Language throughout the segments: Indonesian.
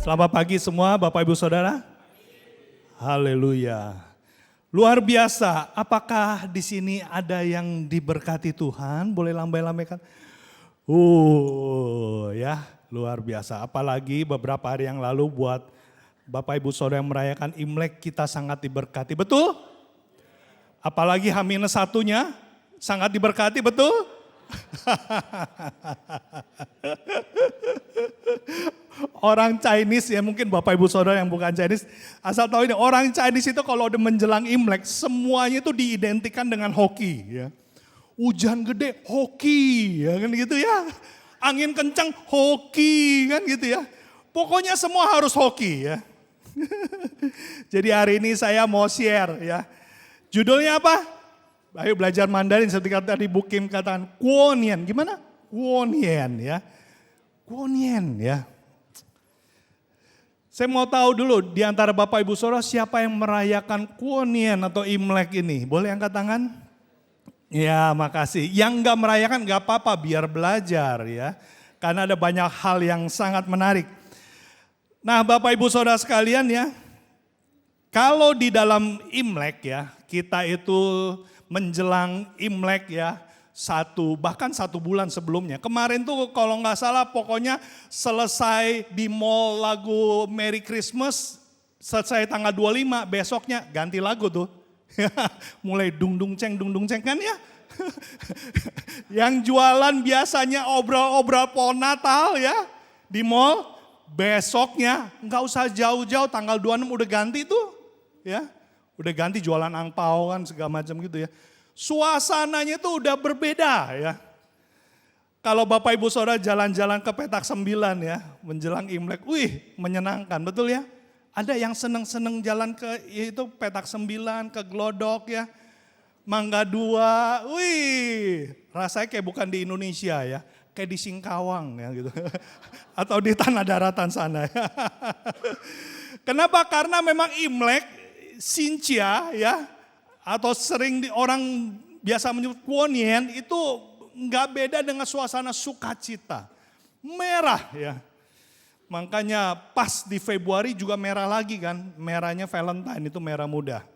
Selamat pagi semua Bapak Ibu Saudara. Haleluya. Luar biasa, apakah di sini ada yang diberkati Tuhan? Boleh lambai-lambaikan? Ya, luar biasa. Apalagi beberapa hari yang lalu buat Bapak Ibu Saudara yang merayakan Imlek kita sangat diberkati, betul? Apalagi H-1-nya sangat diberkati, betul? Orang Chinese ya, mungkin Bapak Ibu Saudara yang bukan Chinese, asal tahu ini, orang Chinese itu kalau udah menjelang Imlek semuanya itu diidentikan dengan hoki ya. Hujan gede hoki ya kan gitu ya. Angin kencang hoki kan gitu ya. Pokoknya semua harus hoki ya. Jadi hari ini saya mau share ya. Judulnya apa? Ayo belajar Mandarin seperti tadi Bu Kim katakan. Kuonian, gimana? Kuonian ya. Kuonian ya. Saya mau tahu dulu di antara Bapak Ibu Saudara siapa yang merayakan Kuonian atau Imlek ini. Boleh angkat tangan? Ya makasih. Yang enggak merayakan enggak apa-apa biar belajar ya. Karena ada banyak hal yang sangat menarik. Nah Bapak Ibu Saudara sekalian ya. Kalau di dalam Imlek ya, kita itu menjelang Imlek ya, bahkan satu bulan sebelumnya. Kemarin tuh kalau nggak salah pokoknya selesai di mall lagu Merry Christmas, selesai tanggal 25, besoknya ganti lagu tuh. Mulai dung dung ceng kan ya. Yang jualan biasanya obral-obral pohon Natal ya di mall, besoknya nggak usah jauh-jauh tanggal 26 udah ganti tuh ya. Udah ganti jualan angpao kan segala macam gitu ya. Suasananya tuh udah berbeda ya. Kalau Bapak Ibu Saudara jalan-jalan ke Petak 9 ya, menjelang Imlek, menyenangkan betul ya. Ada yang seneng-seneng jalan ke itu Petak 9, ke Glodok ya, Mangga 2, rasanya kayak bukan di Indonesia ya, kayak di Singkawang ya gitu. Atau di tanah daratan sana ya. Kenapa? Karena memang Imlek, Xinjia ya, atau sering orang biasa menyebut Kuonian itu nggak beda dengan suasana sukacita. Merah ya. Makanya pas di Februari juga merah lagi kan. Merahnya Valentine itu merah muda.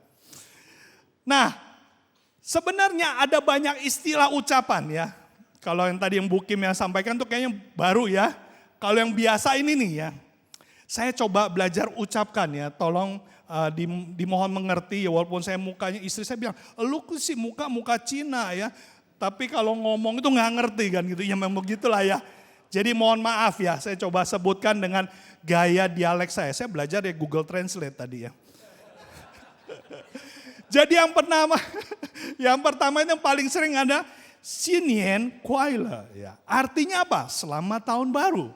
Nah sebenarnya ada banyak istilah ucapan ya. Kalau yang tadi yang Bu Kim yang sampaikan tuh kayaknya baru ya. Kalau yang biasa ini nih ya. Saya coba belajar ucapkan ya, tolong dimohon mengerti ya, walaupun saya mukanya, istri saya bilang, lu sih muka Cina ya, tapi kalau ngomong itu nggak ngerti kan gitu, ya memang begitulah ya. Jadi mohon maaf ya, saya coba sebutkan dengan gaya dialek saya belajar ya Google Translate tadi ya. Jadi yang pertama itu yang paling sering ada, Xinian Kuaile ya, artinya apa? Selamat tahun baru.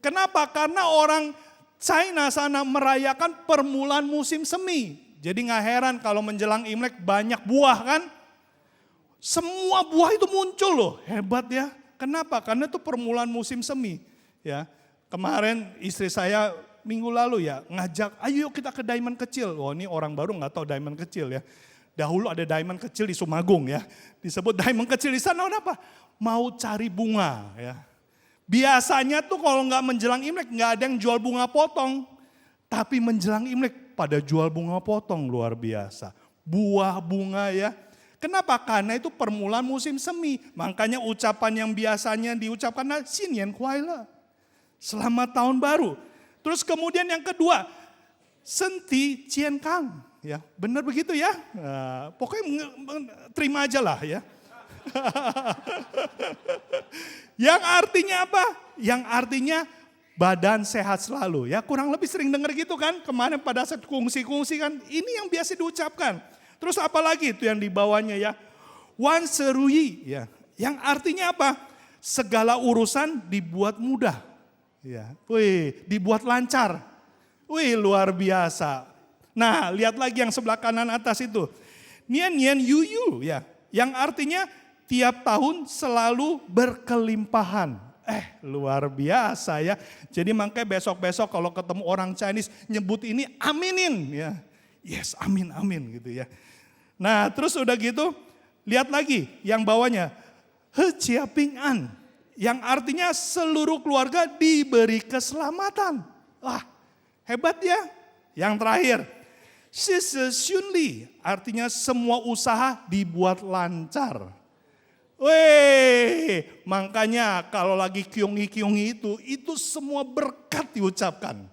Kenapa? Karena orang China sana merayakan permulaan musim semi. Jadi gak heran kalau menjelang Imlek banyak buah kan. Semua buah itu muncul loh, hebat ya. Kenapa? Karena itu permulaan musim semi. Ya, kemarin istri saya minggu lalu ya ngajak, ayo kita ke Diamond Kecil. Oh ini orang baru gak tahu Diamond Kecil ya. Dahulu ada Diamond Kecil di Sumagung ya. Disebut Diamond Kecil di sana kenapa? Mau cari bunga ya. Biasanya tuh kalau nggak menjelang Imlek nggak ada yang jual bunga potong. Tapi menjelang Imlek pada jual bunga potong luar biasa. Buah bunga ya. Kenapa? Karena itu permulaan musim semi. Makanya ucapan yang biasanya diucapkan Xinian Kuaile. Selamat tahun baru. Terus kemudian yang kedua, Senti Cian Kang. Ya, benar begitu ya. Nah, pokoknya terima aja lah ya. Yang artinya apa? Yang artinya badan sehat selalu ya, kurang lebih sering dengar gitu kan. Kemarin pada saat kungsi-kungsi kan, ini yang biasa diucapkan. Terus apa lagi itu yang dibawanya ya? Wan Serui ya, yang artinya apa? Segala urusan dibuat mudah. Ya, dibuat lancar. Luar biasa. Nah, lihat lagi yang sebelah kanan atas itu. Nian Nian Yu Yu ya, yang artinya tiap tahun selalu berkelimpahan. Luar biasa ya. Jadi makanya besok-besok kalau ketemu orang Chinese nyebut ini aminin ya. Yes, amin gitu ya. Nah terus udah gitu lihat lagi yang bawahnya. He Chia Ping An. Yang artinya seluruh keluarga diberi keselamatan. Wah Hebat ya. Yang terakhir, 事事顺利, artinya semua usaha dibuat lancar. Weh, makanya kalau lagi kyongi-kyongi itu semua berkat diucapkan.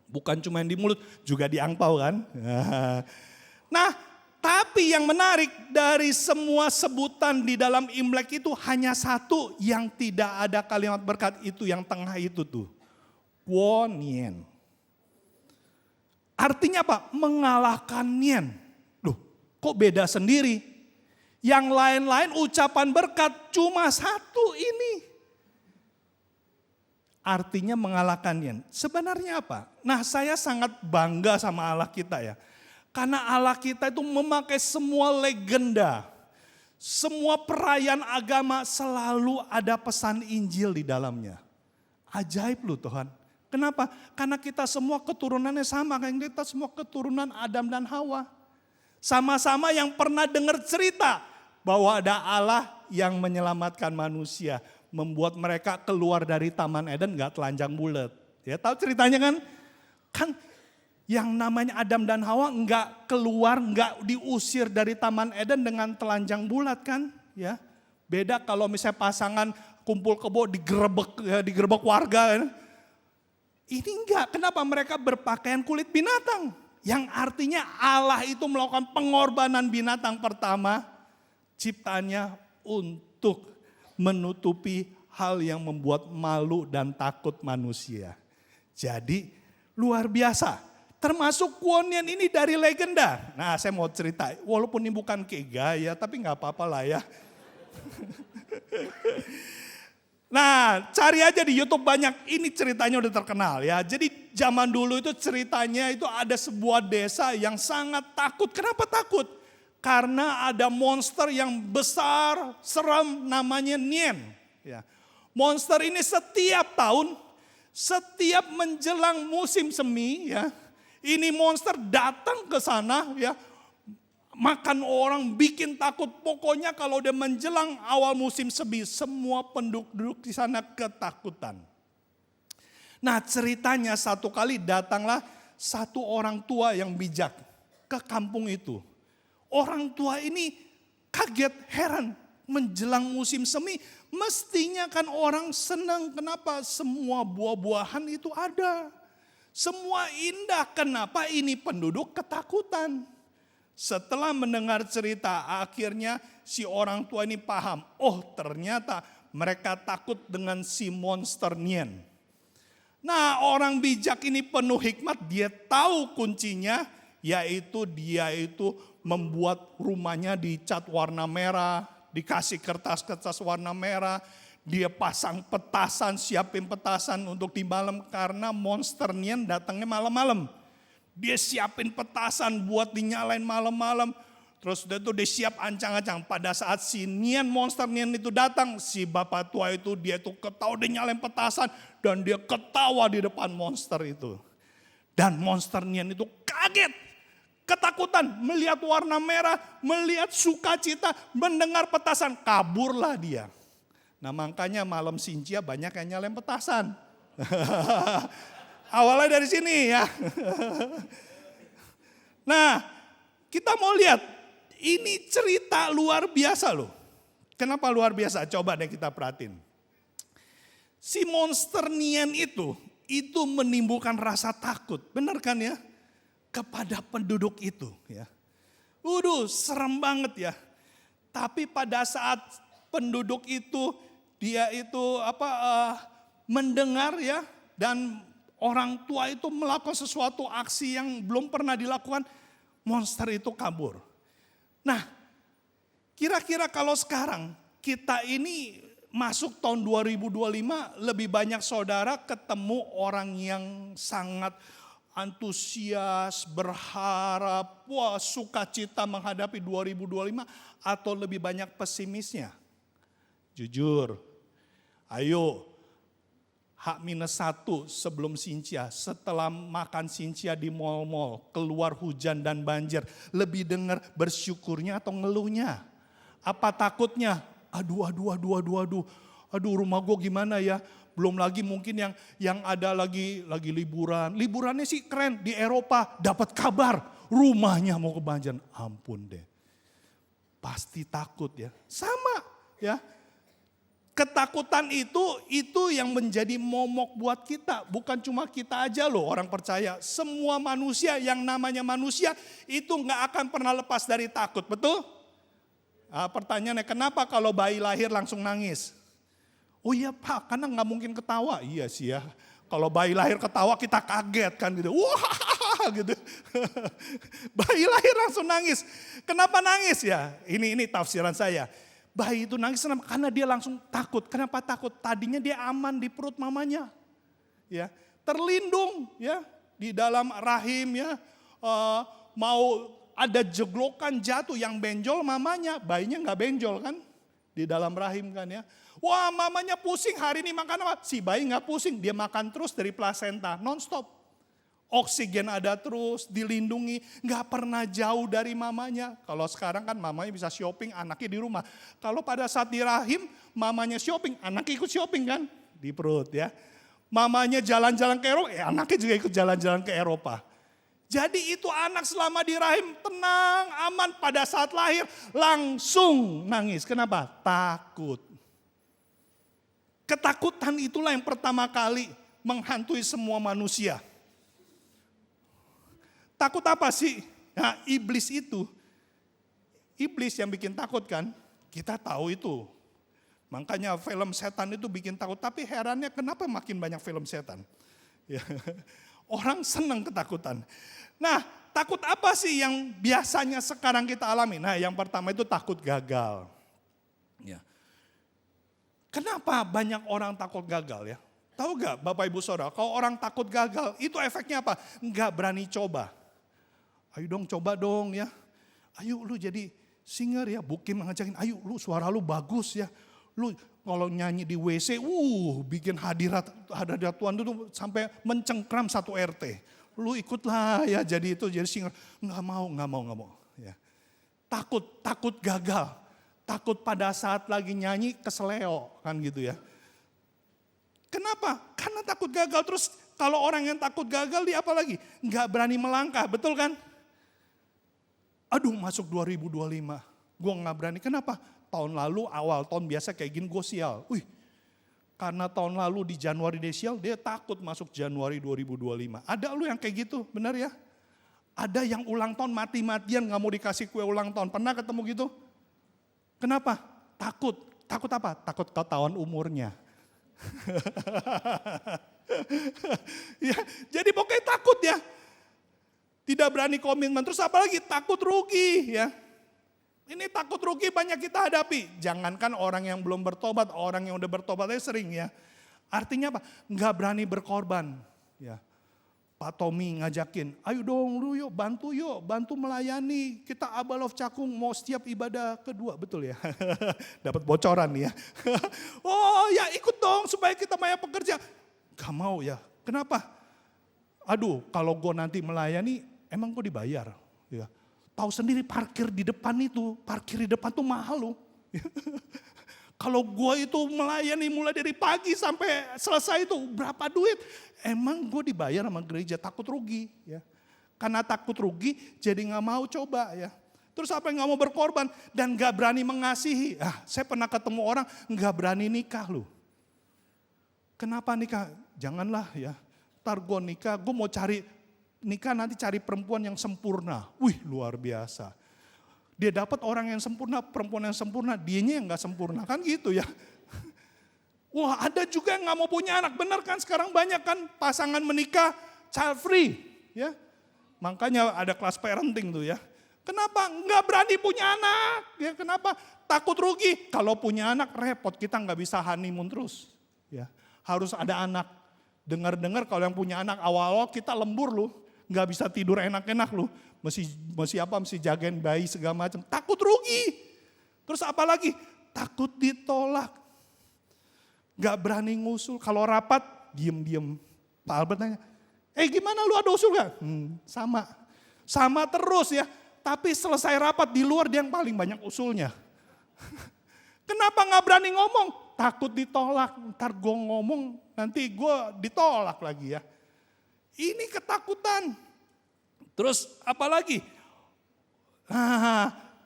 Bukan cuma yang di mulut, juga di angpau kan. Nah, tapi yang menarik dari semua sebutan di dalam Imlek itu hanya satu yang tidak ada kalimat berkat itu, yang tengah itu tuh. Guonien. Artinya apa? Mengalahkan nien. Loh, kok beda sendiri? Yang lain-lain ucapan berkat cuma satu ini. Artinya mengalahkan nien. Sebenarnya apa? Nah, saya sangat bangga sama Allah kita ya. Karena Allah kita itu memakai semua legenda. Semua perayaan agama selalu ada pesan Injil di dalamnya. Ajaib loh Tuhan. Kenapa? Karena kita semua keturunannya sama. Kita semua keturunan Adam dan Hawa. Sama-sama yang pernah dengar cerita bahwa ada Allah yang menyelamatkan manusia. Membuat mereka keluar dari Taman Eden gak telanjang bulat. Ya tahu ceritanya kan? Kan yang namanya Adam dan Hawa nggak keluar, nggak diusir dari Taman Eden dengan telanjang bulat kan? Ya, beda kalau misalnya pasangan kumpul kebo digerebek warga. Kan? Ini enggak, kenapa mereka berpakaian kulit binatang? Yang artinya Allah itu melakukan pengorbanan binatang pertama, ciptaannya untuk menutupi hal yang membuat malu dan takut manusia. Jadi luar biasa. Termasuk Guonien ini dari legenda. Nah saya mau cerita, walaupun ini bukan kegaya tapi gak apa-apa lah ya. Nah cari aja di YouTube banyak, ini ceritanya udah terkenal ya. Jadi zaman dulu itu ceritanya itu ada sebuah desa yang sangat takut. Kenapa takut? Karena ada monster yang besar, seram namanya Nien. Ya. Monster ini setiap tahun, setiap menjelang musim semi ya. Ini monster datang ke sana ya, makan orang, bikin takut. Pokoknya kalau dia menjelang awal musim semi, semua penduduk di sana ketakutan. Nah ceritanya satu kali datanglah satu orang tua yang bijak ke kampung itu. Orang tua ini kaget, heran, menjelang musim semi, mestinya kan orang senang, kenapa semua buah-buahan itu ada. Semua indah, kenapa ini penduduk ketakutan? Setelah mendengar cerita, akhirnya si orang tua ini paham. Oh ternyata mereka takut dengan si monster Nien. Nah orang bijak ini penuh hikmat, dia tahu kuncinya, yaitu dia itu membuat rumahnya dicat warna merah, dikasih kertas-kertas warna merah. Dia pasang petasan, siapin petasan untuk di malam karena monster Nien datangnya malam-malam. Dia siapin petasan buat dinyalain malam-malam. Terus dia siap ancang-ancang. Pada saat si Nien, monster Nien itu datang, si bapak tua itu dia tuh ketawa, dia nyalain petasan dan dia ketawa di depan monster itu. Dan monster Nien itu kaget, ketakutan, melihat warna merah, melihat sukacita, mendengar petasan, kaburlah dia. Nah makanya malam Sincia banyak yang nyalain petasan. Awalnya dari sini ya. Nah kita mau lihat, ini cerita luar biasa loh. Kenapa luar biasa? Coba deh kita perhatiin. Si monster Nien itu menimbulkan rasa takut. Benar kan ya? Kepada penduduk itu ya. Serem banget ya. Tapi pada saat penduduk itu dia itu mendengar ya, dan orang tua itu melakukan sesuatu aksi yang belum pernah dilakukan, monster itu kabur. Nah, kira-kira kalau sekarang kita ini masuk tahun 2025, lebih banyak saudara ketemu orang yang sangat antusias, berharap, sukacita menghadapi 2025, atau lebih banyak pesimisnya? Jujur, ayo H-1 sebelum Sincia, setelah makan Sincia di mal-mal, keluar hujan dan banjir, lebih dengar bersyukurnya atau ngeluhnya? Apa takutnya? Aduh, Aduh rumah gue gimana ya. Belum lagi mungkin yang ada lagi liburan. Liburannya sih keren di Eropa. Dapat kabar rumahnya mau kebanjiran. Ampun deh. Pasti takut ya. Sama ya. Ketakutan itu yang menjadi momok buat kita. Bukan cuma kita aja loh orang percaya. Semua manusia yang namanya manusia itu gak akan pernah lepas dari takut. Betul? Nah, pertanyaannya kenapa kalau bayi lahir langsung nangis? Oh iya Pak, karena gak mungkin ketawa. Iya sih ya. Kalau bayi lahir ketawa kita kaget kan gitu. Wah gitu. Bayi lahir langsung nangis. Kenapa nangis ya? Ini tafsiran saya. Bayi itu nangis karena dia langsung takut. Kenapa takut? Tadinya dia aman di perut mamanya. Ya, terlindung ya di dalam rahim ya. Mau ada jeglokan jatuh yang benjol mamanya, bayinya nggak benjol kan? Di dalam rahim kan ya. Wah mamanya pusing hari ini makan apa? Si bayi nggak pusing, dia makan terus dari plasenta non-stop. Oksigen ada terus, dilindungi, gak pernah jauh dari mamanya. Kalau sekarang kan mamanya bisa shopping, anaknya di rumah. Kalau pada saat di rahim, mamanya shopping, anaknya ikut shopping kan? Di perut ya. Mamanya jalan-jalan ke Eropa, anaknya juga ikut jalan-jalan ke Eropa. Jadi itu anak selama di rahim tenang, aman. Pada saat lahir langsung nangis. Kenapa? Takut. Ketakutan itulah yang pertama kali menghantui semua manusia. Takut apa sih? Nah, iblis itu. Iblis yang bikin takut kan? Kita tahu itu. Makanya film setan itu bikin takut. Tapi herannya kenapa makin banyak film setan? Ya. Orang senang ketakutan. Nah, takut apa sih yang biasanya sekarang kita alami? Nah, yang pertama itu takut gagal. Ya. Kenapa banyak orang takut gagal ya? Tahu gak Bapak Ibu Saudara, kalau orang takut gagal itu efeknya apa? Enggak berani coba. Ayo dong coba dong ya. Ayo lu jadi singer ya. Bukim ngajakin, ayo lu suara lu bagus ya. Lu kalau nyanyi di WC, bikin hadirat Tuhan itu sampai mencengkram satu RT. Lu ikutlah ya jadi itu, jadi singer. Nggak mau. Ya. Takut gagal. Takut pada saat lagi nyanyi keseleo kan gitu ya. Kenapa? Karena takut gagal. Terus kalau orang yang takut gagal dia apa lagi? Nggak berani melangkah, betul kan? Aduh masuk 2025, gue nggak berani. Kenapa? Tahun lalu awal tahun biasa kayak gini gue sial. Karena tahun lalu di Januari dia sial, dia takut masuk Januari 2025. Ada lu yang kayak gitu, benar ya? Ada yang ulang tahun mati-matian gak mau dikasih kue ulang tahun. Pernah ketemu gitu? Kenapa? Takut. Takut apa? Takut ketahuan umurnya. Ya, jadi pokoknya takut ya. Tidak berani komitmen, terus apalagi takut rugi ya. Ini takut rugi banyak kita hadapi. Jangankan orang yang belum bertobat, orang yang udah bertobat aja sering ya. Artinya apa? Nggak berani berkorban. Ya. Pak Tommy ngajakin, ayo dong lu yuk, bantu melayani. Kita Abalov Cakung mau setiap ibadah kedua, betul ya? Dapat bocoran nih ya. Oh ya ikut dong supaya kita banyak pekerja. Gak mau ya, kenapa? Aduh kalau gue nanti melayani, emang gue dibayar? Ya. Tahu sendiri parkir di depan tuh mahal loh. Kalau gue itu melayani mulai dari pagi sampai selesai itu berapa duit? Emang gue dibayar sama gereja, takut rugi ya. Karena takut rugi jadi gak mau coba ya. Terus apa yang gak mau berkorban dan gak berani mengasihi. Saya pernah ketemu orang gak berani nikah loh. Kenapa nikah? Janganlah ya. Ntar gue nikah, gue mau cari nikah nanti cari perempuan yang sempurna. Wih luar biasa. Dia dapat orang yang sempurna, perempuan yang sempurna, dianya yang gak sempurna kan gitu ya. Wah ada juga yang gak mau punya anak, benar kan sekarang banyak kan pasangan menikah child free. Ya. Makanya ada kelas parenting tuh ya. Kenapa? Gak berani punya anak. Ya, kenapa? Takut rugi. Kalau punya anak repot, kita gak bisa honeymoon terus. Ya. Harus ada anak. Dengar-dengar kalau yang punya anak awal-awal kita lembur loh. Gak bisa tidur enak-enak loh. Mesti jagain bayi segala macam. Takut rugi. Terus apa lagi? Takut ditolak. Gak berani ngusul. Kalau rapat, diem-diem. Pak Albert nanya, gimana lu ada usul gak? Sama. Sama terus ya. Tapi selesai rapat di luar dia yang paling banyak usulnya. Kenapa gak berani ngomong? takut ditolak, ntar gue ngomong nanti gue ditolak lagi ya. Ini ketakutan. Terus apalagi?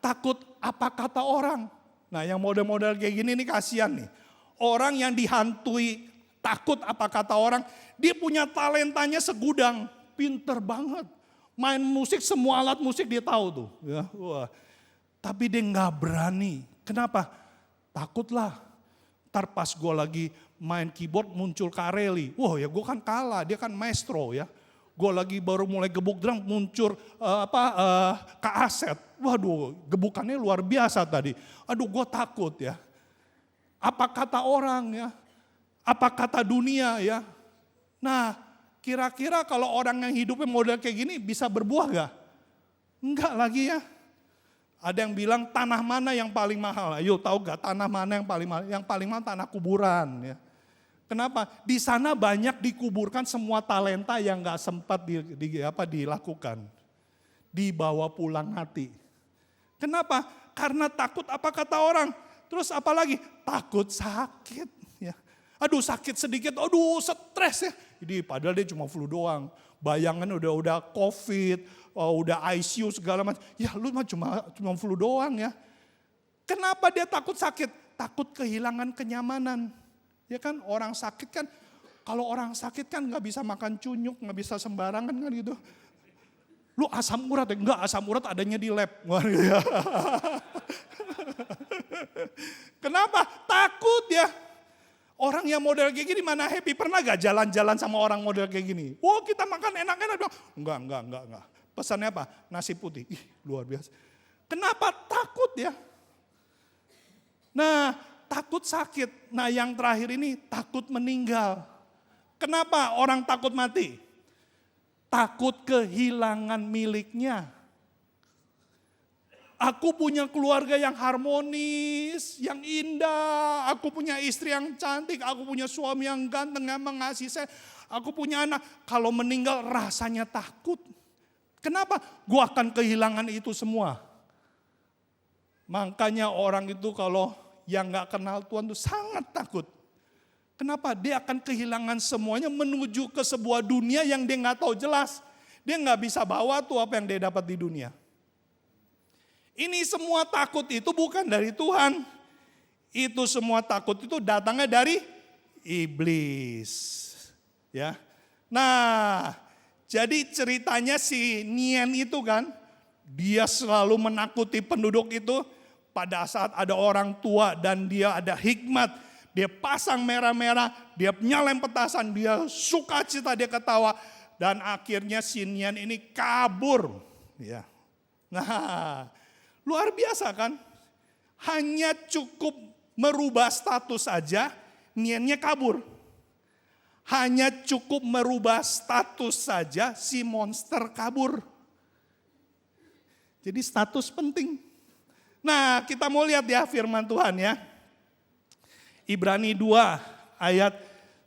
Takut apa kata orang. Nah yang model-model kayak gini nih kasihan nih. Orang yang dihantui takut apa kata orang, dia punya talentanya segudang, pinter banget. Main musik, semua alat musik dia tahu tuh. Ya, wah. Tapi dia nggak berani. Kenapa? Takutlah. Ntar pas gue lagi main keyboard muncul Kareli. Wah ya gue kan kalah, dia kan maestro ya. Gue lagi baru mulai gebuk drum muncul Kak Asep. Waduh gebukannya luar biasa tadi. Aduh gue takut ya. Apa kata orang ya. Apa kata dunia ya. Nah kira-kira kalau orang yang hidupnya model kayak gini bisa berbuah gak? Enggak lagi ya. Ada yang bilang tanah mana yang paling mahal? Ayo tahu gak tanah mana yang paling mahal? Yang paling mahal tanah kuburan ya. Kenapa? Di sana banyak dikuburkan semua talenta yang gak sempat dilakukan. Dibawa pulang hati. Kenapa? Karena takut apa kata orang. Terus apalagi? Takut sakit. Ya. Aduh sakit sedikit, aduh stres ya. Jadi padahal dia cuma flu doang. Bayangan udah COVID, udah ICU segala macam. Ya lu mah cuma flu doang ya. Kenapa dia takut sakit? Takut kehilangan kenyamanan. Ya kan orang sakit kan, kalau orang sakit kan gak bisa makan cunyuk, gak bisa sembarangan kan gitu. Lu asam urat ya? Enggak, asam urat adanya di lab. Kenapa? Takut ya. Orang yang model kayak gini mana happy? Pernah gak jalan-jalan sama orang model kayak gini? Oh kita makan enak-enak dong. Enggak. Pesannya apa? Nasi putih. Ih luar biasa. Kenapa? Takut ya. Nah takut sakit. Nah yang terakhir ini takut meninggal. Kenapa orang takut mati? Takut kehilangan miliknya. Aku punya keluarga yang harmonis, yang indah. Aku punya istri yang cantik, aku punya suami yang ganteng, yang mengasihi saya. Aku punya anak, kalau meninggal rasanya takut. Kenapa? Gua akan kehilangan itu semua. Makanya orang itu kalau yang gak kenal Tuhan itu sangat takut. Kenapa? Dia akan kehilangan semuanya menuju ke sebuah dunia yang dia gak tahu jelas. Dia gak bisa bawa tuh apa yang dia dapat di dunia. Ini semua takut itu bukan dari Tuhan. Itu semua takut itu datangnya dari iblis. Ya. Nah, jadi ceritanya si Nian itu kan, dia selalu menakuti penduduk itu pada saat ada orang tua dan dia ada hikmat. Dia pasang merah-merah, dia nyalain petasan, dia sukacita, dia ketawa. Dan akhirnya si Nian ini kabur. Ya. Nah, luar biasa kan? Hanya cukup merubah status saja, Niannya kabur. Hanya cukup merubah status saja, si monster kabur. Jadi status penting. Nah kita mau lihat ya firman Tuhan ya. Ibrani 2 ayat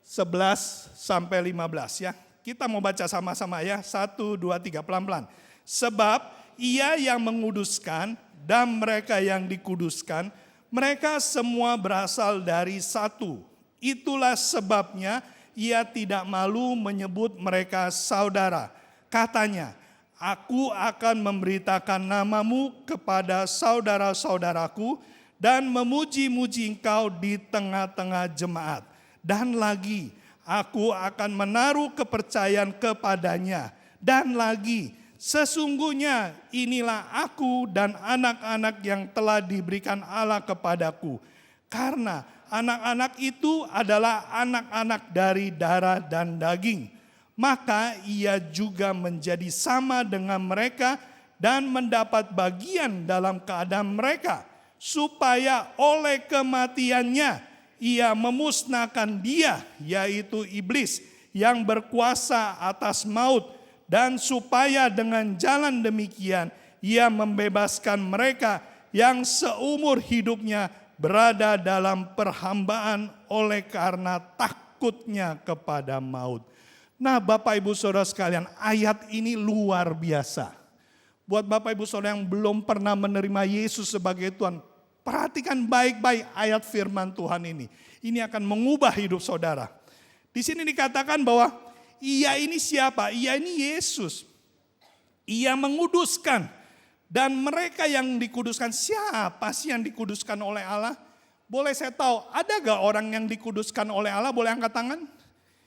11 sampai 15 ya. Kita mau baca sama-sama ya. 1, 2, 3 pelan-pelan. Sebab ia yang menguduskan dan mereka yang dikuduskan, mereka semua berasal dari satu. Itulah sebabnya ia tidak malu menyebut mereka saudara. Katanya, aku akan memberitakan namamu kepada saudara-saudaraku dan memuji-muji engkau di tengah-tengah jemaat. Dan lagi, aku akan menaruh kepercayaan kepadanya. Dan lagi, sesungguhnya inilah aku dan anak-anak yang telah diberikan Allah kepadaku. Karena anak-anak itu adalah anak-anak dari darah dan daging. Maka ia juga menjadi sama dengan mereka dan mendapat bagian dalam keadaan mereka. Supaya oleh kematiannya ia memusnahkan dia, yaitu iblis yang berkuasa atas maut. Dan supaya dengan jalan demikian ia membebaskan mereka yang seumur hidupnya berada dalam perhambaan oleh karena takutnya kepada maut. Nah Bapak Ibu Saudara sekalian, ayat ini luar biasa. Buat Bapak Ibu Saudara yang belum pernah menerima Yesus sebagai Tuhan, Perhatikan baik-baik ayat firman Tuhan ini. Ini akan mengubah hidup saudara. Di sini dikatakan bahwa Ia ini siapa? Ia ini Yesus. Ia menguduskan. Dan mereka yang dikuduskan, siapa sih yang dikuduskan oleh Allah? Boleh saya tahu, ada gak orang yang dikuduskan oleh Allah? Boleh angkat tangan?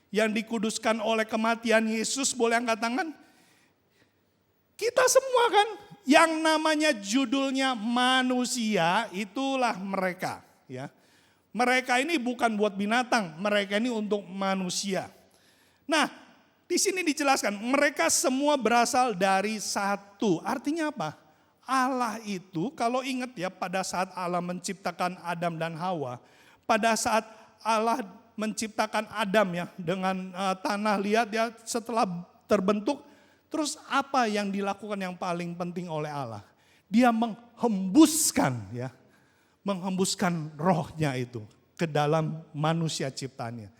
Yang dikuduskan oleh kematian Yesus, boleh angkat tangan? Kita semua kan, yang namanya judulnya manusia, itulah mereka. Ya, mereka ini bukan buat binatang, mereka ini untuk manusia. Nah, di sini dijelaskan, mereka semua berasal dari satu. Artinya apa? Allah itu, kalau ingat ya, pada saat Allah menciptakan Adam dan Hawa, pada saat Allah menciptakan Adam ya, dengan tanah liat ya, setelah terbentuk, terus apa yang dilakukan yang paling penting oleh Allah? Dia menghembuskan ya, menghembuskan rohnya itu ke dalam manusia ciptaannya.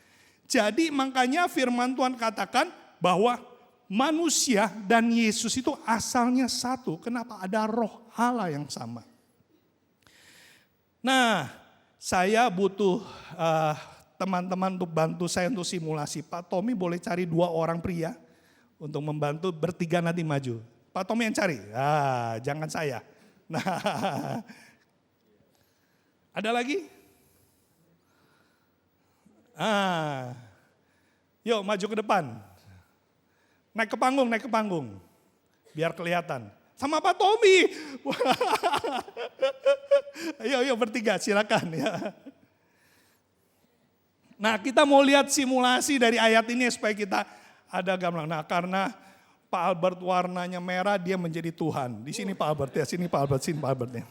Jadi makanya firman Tuhan katakan bahwa manusia dan Yesus itu asalnya satu. Kenapa? Ada roh Allah yang sama. Nah, saya butuh teman-teman untuk bantu saya untuk simulasi. Pak Tommy boleh cari 2 orang pria untuk membantu, bertiga nanti maju. Pak Tommy yang cari, jangan saya. Nah, ada lagi? Yuk maju ke depan. Naik ke panggung. Biar kelihatan. Sama Pak Tommy. Yuk bertiga silakan ya. Nah, kita mau lihat simulasi dari ayat ini supaya kita ada gambaran. Nah, karena Pak Albert warnanya merah, dia menjadi Tuhan. Di sini Pak Albert ya, sini Pak Albert, sini Pak Albert ya.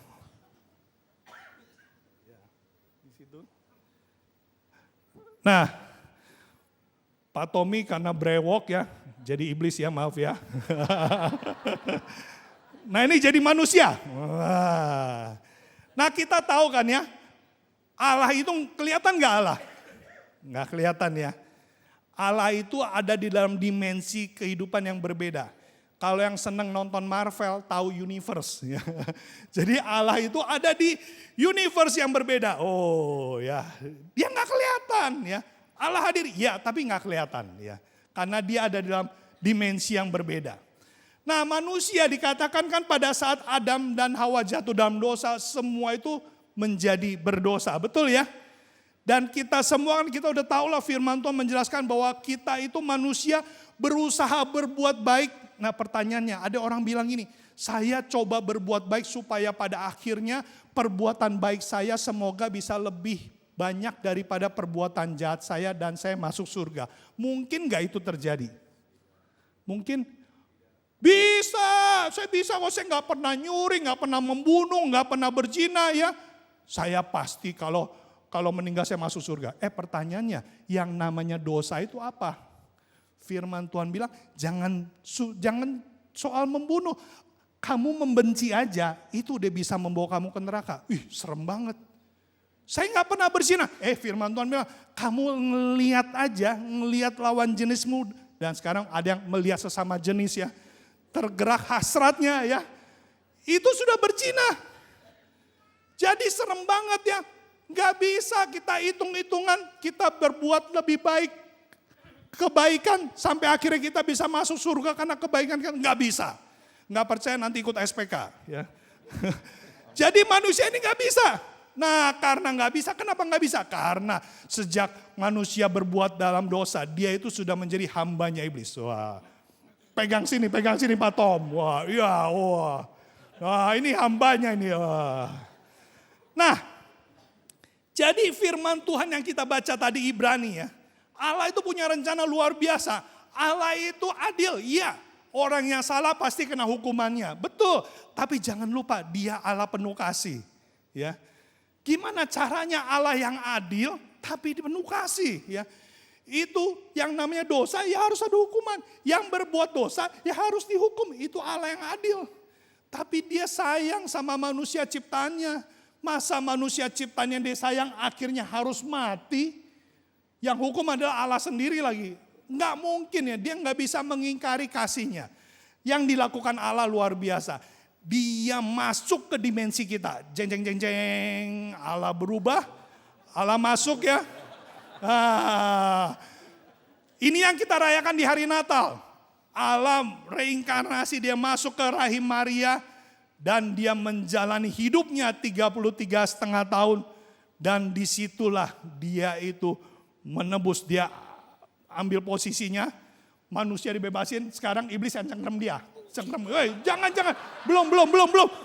Di situ. Nah, Pak Tommy karena brewok ya, jadi iblis ya, maaf ya. Nah, ini jadi manusia. Nah, kita tahu kan ya, Allah itu kelihatan gak Allah? Nggak kelihatan ya. Allah itu ada di dalam dimensi kehidupan yang berbeda. Kalau yang senang nonton Marvel tahu universe. Ya. Jadi Allah itu ada di universe yang berbeda. Oh ya, dia nggak kelihatan ya. Allah hadir, ya tapi nggak kelihatan ya. Karena dia ada di dalam dimensi yang berbeda. Nah, manusia dikatakan kan pada saat Adam dan Hawa jatuh dalam dosa, semua itu menjadi berdosa. Betul ya? Dan kita semua kan kita udah tahu lah firman Tuhan menjelaskan bahwa kita itu manusia berusaha berbuat baik. Nah pertanyaannya, ada orang bilang gini, saya coba berbuat baik supaya pada akhirnya perbuatan baik saya semoga bisa lebih banyak daripada perbuatan jahat saya dan saya masuk surga. Mungkin gak itu terjadi? Mungkin? Bisa, saya bisa kok, saya gak pernah nyuri, gak pernah membunuh, gak pernah berzina ya. Saya pasti kalau meninggal saya masuk surga. Pertanyaannya, yang namanya dosa itu apa? Firman Tuhan bilang, jangan soal membunuh. Kamu membenci aja, itu udah bisa membawa kamu ke neraka. Serem banget. Saya gak pernah berzina. Firman Tuhan bilang, kamu ngelihat aja, ngelihat lawan jenismu. Dan sekarang ada yang melihat sesama jenis ya. Tergerak hasratnya ya. Itu sudah berzina. Jadi serem banget ya. Gak bisa kita hitung-hitungan, kita berbuat lebih baik, kebaikan sampai akhirnya kita bisa masuk surga karena kebaikan kan gak bisa. Gak percaya nanti ikut SPK ya. Jadi manusia ini gak bisa. Nah karena gak bisa, kenapa gak bisa? Karena sejak manusia berbuat dalam dosa, dia itu sudah menjadi hambanya iblis. Wah, pegang sini Pak Tom. Wah, iya, wah. Nah ini hambanya ini. Wah. Nah, jadi firman Tuhan yang kita baca tadi Ibrani ya. Allah itu punya rencana luar biasa. Allah itu adil, iya. Orang yang salah pasti kena hukumannya, betul. Tapi jangan lupa dia Allah penuh kasih. Ya. Gimana caranya Allah yang adil tapi penuh kasih ya. Itu yang namanya dosa ya harus ada hukuman. Yang berbuat dosa ya harus dihukum. Itu Allah yang adil. Tapi dia sayang sama manusia ciptaannya. Masa manusia ciptanya dia sayang akhirnya harus mati. Yang hukum adalah Allah sendiri lagi. Enggak mungkin ya, dia enggak bisa mengingkari kasihnya. Yang dilakukan Allah luar biasa. dia masuk ke dimensi kita. Jeng jeng jeng jeng, Allah berubah, Allah masuk ya. Ini yang kita rayakan di hari Natal. Allah reinkarnasi, dia masuk ke rahim Maria dan dia menjalani hidupnya 33,5 tahun. Dan disitulah dia itu menebus, dia ambil posisinya, manusia dibebasin, sekarang iblis yang cengkram dia. Cengkram, jangan, belum.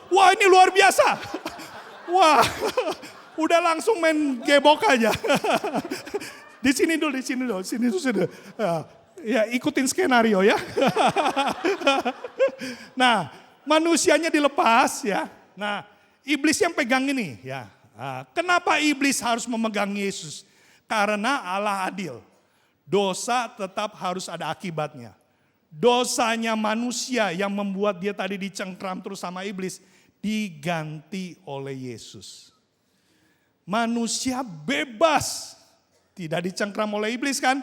Wah ini luar biasa. Wah, udah langsung main gebok aja. Di sini dulu. Ya, ikutin skenario ya. Nah, manusianya dilepas ya. Nah, iblis yang pegang ini ya. Kenapa iblis harus memegang Yesus? Karena Allah adil. Dosa tetap harus ada akibatnya. Dosanya manusia yang membuat dia tadi dicengkram terus sama iblis diganti oleh Yesus. Manusia bebas, tidak dicengkram oleh iblis kan?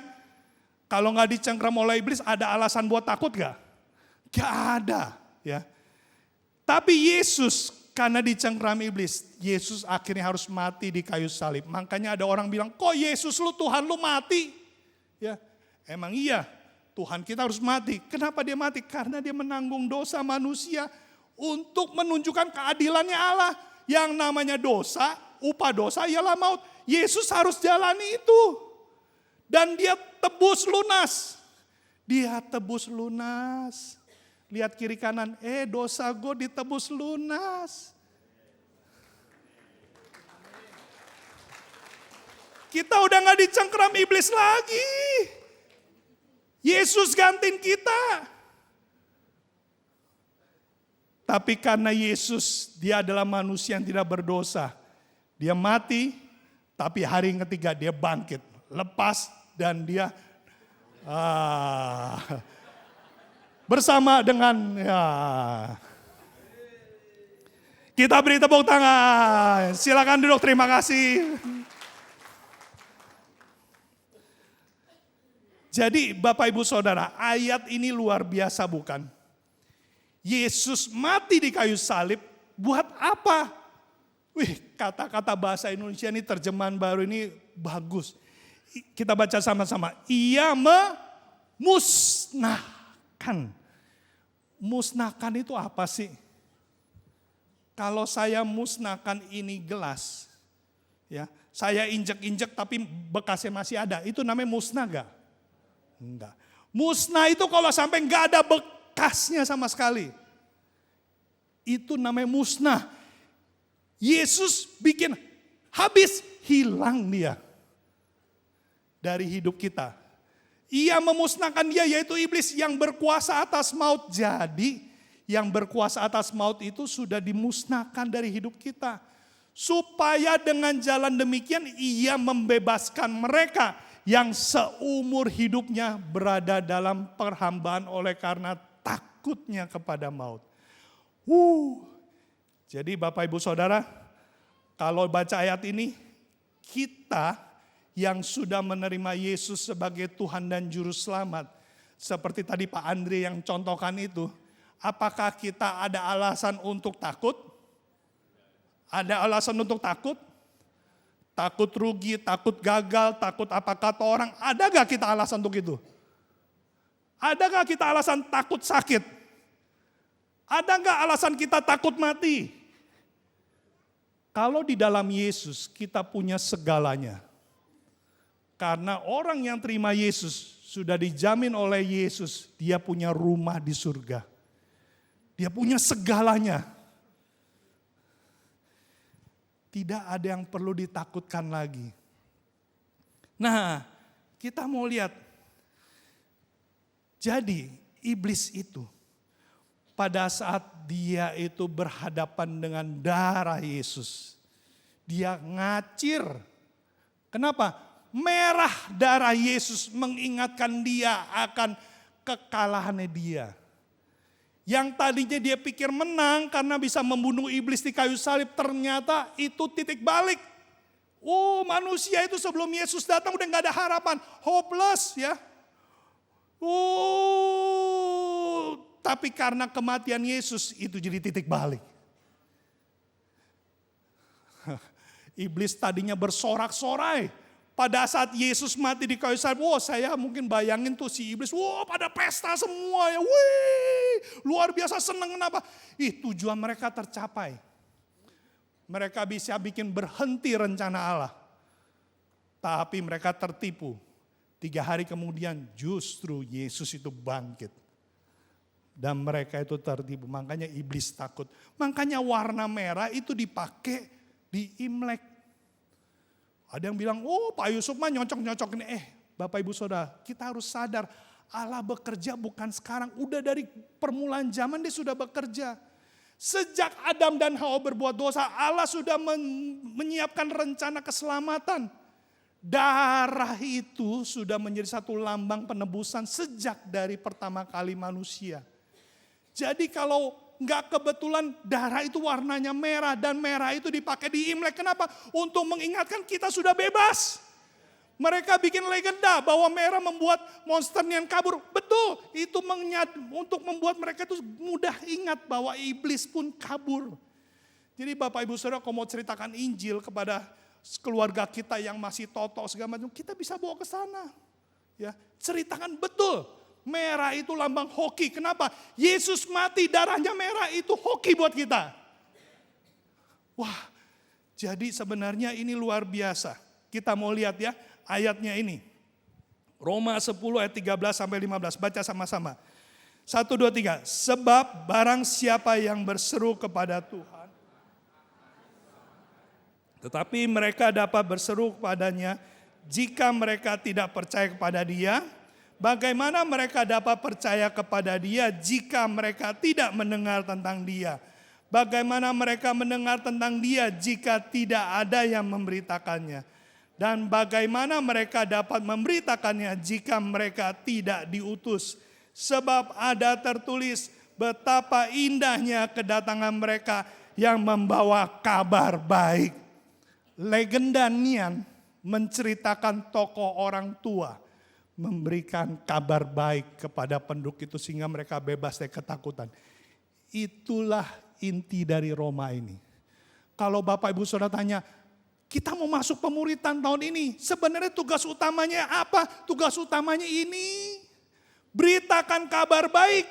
Kalau nggak dicengkram oleh iblis, ada alasan buat takut gak? Gak ada. Ya. Tapi Yesus karena dicengkram iblis, Yesus akhirnya harus mati di kayu salib. Makanya ada orang bilang, kok Yesus lu Tuhan lu mati? Ya, emang iya, Tuhan kita harus mati. Kenapa dia mati? Karena dia menanggung dosa manusia untuk menunjukkan keadilannya Allah. Yang namanya dosa, upah dosa ialah maut. Yesus harus jalani itu. Dan dia tebus lunas. Dia tebus lunas. Lihat kiri kanan, dosa gue ditebus lunas. Kita udah gak dicengkram iblis lagi. Yesus gantiin kita. Tapi karena Yesus, dia adalah manusia yang tidak berdosa. Dia mati, tapi hari yang ketiga dia bangkit. Lepas dan dia bersama dengan kita beri tepuk tangan. Silakan duduk, terima kasih. Jadi Bapak Ibu Saudara, ayat ini luar biasa bukan? Yesus mati di kayu salib buat apa? Wih, kata-kata bahasa Indonesia ini terjemahan baru ini bagus. Kita baca sama-sama. Ia memusnahkan. Musnahkan itu apa sih? Kalau saya musnahkan ini gelas, ya, saya injek-injek tapi bekasnya masih ada, itu namanya musnah gak? Enggak. Musnah itu kalau sampai enggak ada bekasnya sama sekali. Itu namanya musnah. Yesus bikin habis, hilang dia dari hidup kita. Ia memusnahkan dia, yaitu iblis yang berkuasa atas maut. Jadi yang berkuasa atas maut itu sudah dimusnahkan dari hidup kita. Supaya dengan jalan demikian ia membebaskan mereka yang seumur hidupnya berada dalam perhambaan oleh karena takutnya kepada maut. Jadi Bapak Ibu Saudara, kalau baca ayat ini, kita yang sudah menerima Yesus sebagai Tuhan dan Juru Selamat, seperti tadi Pak Andre yang contohkan itu, apakah kita ada alasan untuk takut? Ada alasan untuk takut? Takut rugi, takut gagal, takut apa kata orang. Ada gak kita alasan untuk itu? Ada gak kita alasan takut sakit? Ada gak alasan kita takut mati? Kalau di dalam Yesus kita punya segalanya. Karena orang yang terima Yesus sudah dijamin oleh Yesus. Dia punya rumah di surga. Dia punya segalanya. Tidak ada yang perlu ditakutkan lagi. Nah, kita mau lihat. Jadi, iblis itu pada saat dia itu berhadapan dengan darah Yesus, dia ngacir. Kenapa? Merah darah Yesus mengingatkan dia akan kekalahannya dia. Yang tadinya dia pikir menang karena bisa membunuh iblis di kayu salib, ternyata itu titik balik. Manusia itu sebelum Yesus datang udah gak ada harapan, hopeless ya. Tapi karena kematian Yesus itu jadi titik balik. Iblis tadinya bersorak-sorai. Pada saat Yesus mati di kayu salib, saya mungkin bayangin tuh si iblis, pada pesta semua ya, luar biasa seneng kenapa? Tujuan mereka tercapai. Mereka bisa bikin berhenti rencana Allah. Tapi mereka tertipu. 3 hari kemudian justru Yesus itu bangkit. Dan mereka itu tertipu, makanya iblis takut. Makanya warna merah itu dipakai di Imlek. Ada yang bilang, Pak Yusuf mah nyocok-nyocok ini. Bapak Ibu Saudara, kita harus sadar Allah bekerja bukan sekarang. Udah dari permulaan zaman dia sudah bekerja. Sejak Adam dan Hawa berbuat dosa, Allah sudah menyiapkan rencana keselamatan. Darah itu sudah menjadi satu lambang penebusan sejak dari pertama kali manusia. Jadi kalau nggak kebetulan darah itu warnanya merah dan merah itu dipakai di Imlek. Kenapa? Untuk mengingatkan kita sudah bebas. Mereka bikin legenda bahwa merah membuat monster yang kabur. Betul, itu untuk membuat mereka itu mudah ingat bahwa iblis pun kabur. Jadi Bapak Ibu Saudara, kalau mau ceritakan Injil kepada keluarga kita yang masih toto segala macam, kita bisa bawa ke sana. Ya, ceritakan betul. Merah itu lambang hoki. Kenapa? Yesus mati, darahnya merah, itu hoki buat kita. Wah, jadi sebenarnya ini luar biasa. Kita mau lihat ya ayatnya ini. Roma 10 ayat 13 sampai 15. Baca sama-sama. 1, 2, 3. Sebab barang siapa yang berseru kepada Tuhan, tetapi mereka dapat berseru kepadanya jika mereka tidak percaya kepada Dia. Bagaimana mereka dapat percaya kepada Dia jika mereka tidak mendengar tentang Dia? Bagaimana mereka mendengar tentang Dia jika tidak ada yang memberitakannya? Dan bagaimana mereka dapat memberitakannya jika mereka tidak diutus? Sebab ada tertulis betapa indahnya kedatangan mereka yang membawa kabar baik. Legenda Nian menceritakan tokoh orang tua memberikan kabar baik kepada penduduk itu sehingga mereka bebas dari ketakutan. Itulah inti dari Roma ini. Kalau Bapak Ibu Saudara tanya, kita mau masuk pemuritan tahun ini, sebenarnya tugas utamanya apa? Tugas utamanya ini, beritakan kabar baik.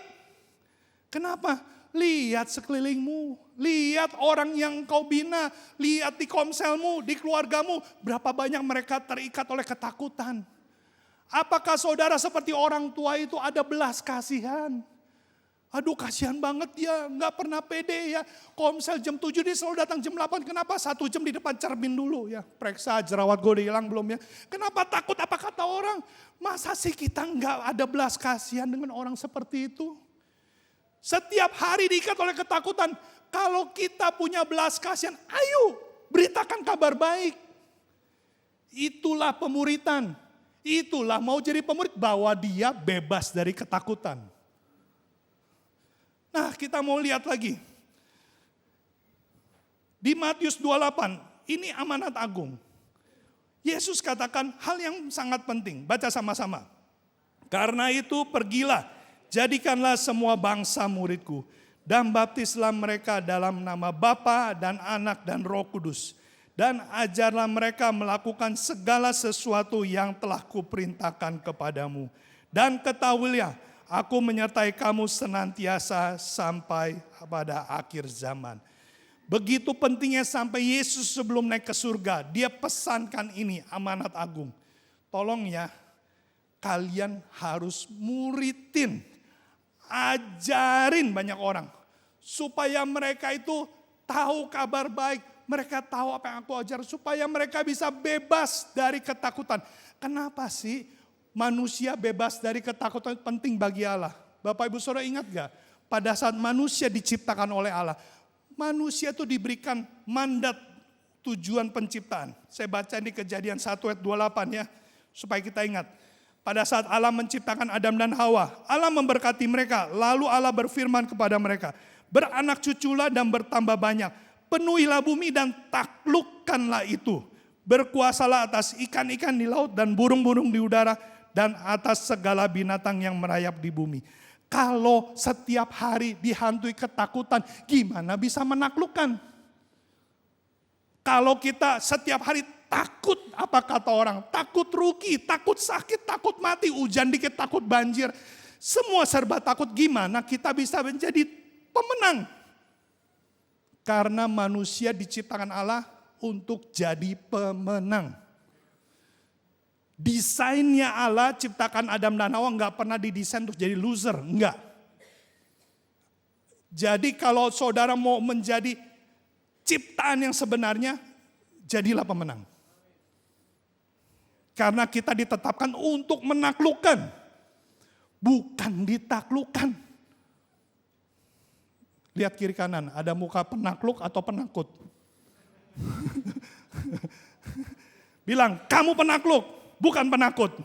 Kenapa? Lihat sekelilingmu, lihat orang yang kau bina, lihat di komselmu, di keluargamu, berapa banyak mereka terikat oleh ketakutan. Apakah saudara seperti orang tua itu ada belas kasihan? Aduh kasihan banget dia, gak pernah pede ya. Komsel jam 7 dia selalu datang jam 8, kenapa? 1 jam di depan cermin dulu ya. Periksa jerawat gue udah hilang belum ya. Kenapa takut apa kata orang? Masa sih kita gak ada belas kasihan dengan orang seperti itu? Setiap hari diikat oleh ketakutan. Kalau kita punya belas kasihan, ayo beritakan kabar baik. Itulah pemuritan. Itulah mau jadi pemurid, bahwa dia bebas dari ketakutan. Nah kita mau lihat lagi. Di Matius 28, ini amanat agung. Yesus katakan hal yang sangat penting, baca sama-sama. Karena itu pergilah, jadikanlah semua bangsa muridku. Dan baptislah mereka dalam nama Bapa dan Anak dan Roh Kudus. Dan ajarlah mereka melakukan segala sesuatu yang telah kuperintahkan kepadamu. Dan ketahuilah, aku menyertai kamu senantiasa sampai pada akhir zaman. Begitu pentingnya sampai Yesus sebelum naik ke surga, dia pesankan ini amanat agung. Tolong ya, kalian harus muridin, ajarin banyak orang. Supaya mereka itu tahu kabar baik. Mereka tahu apa yang aku ajar supaya mereka bisa bebas dari ketakutan. Kenapa sih manusia bebas dari ketakutan penting bagi Allah? Bapak Ibu Saudara ingat gak? Pada saat manusia diciptakan oleh Allah, manusia itu diberikan mandat tujuan penciptaan. Saya baca di Kejadian 1 ayat 28 ya, supaya kita ingat. Pada saat Allah menciptakan Adam dan Hawa, Allah memberkati mereka. Lalu Allah berfirman kepada mereka, beranak cuculah dan bertambah banyak. Penuhilah bumi dan taklukkanlah itu. Berkuasalah atas ikan-ikan di laut dan burung-burung di udara dan atas segala binatang yang merayap di bumi. Kalau setiap hari dihantui ketakutan, gimana bisa menaklukkan? Kalau kita setiap hari takut, apa kata orang? Takut rugi, takut sakit, takut mati, hujan dikit takut banjir. Semua serba takut, gimana kita bisa menjadi pemenang? Karena manusia diciptakan Allah untuk jadi pemenang. Desainnya Allah ciptakan Adam dan Hawa nggak pernah didesain untuk jadi loser, enggak. Jadi kalau saudara mau menjadi ciptaan yang sebenarnya, jadilah pemenang. Karena kita ditetapkan untuk menaklukkan, bukan ditaklukkan. Lihat kiri kanan, ada muka penakluk atau penakut. Bilang, kamu penakluk, bukan penakut.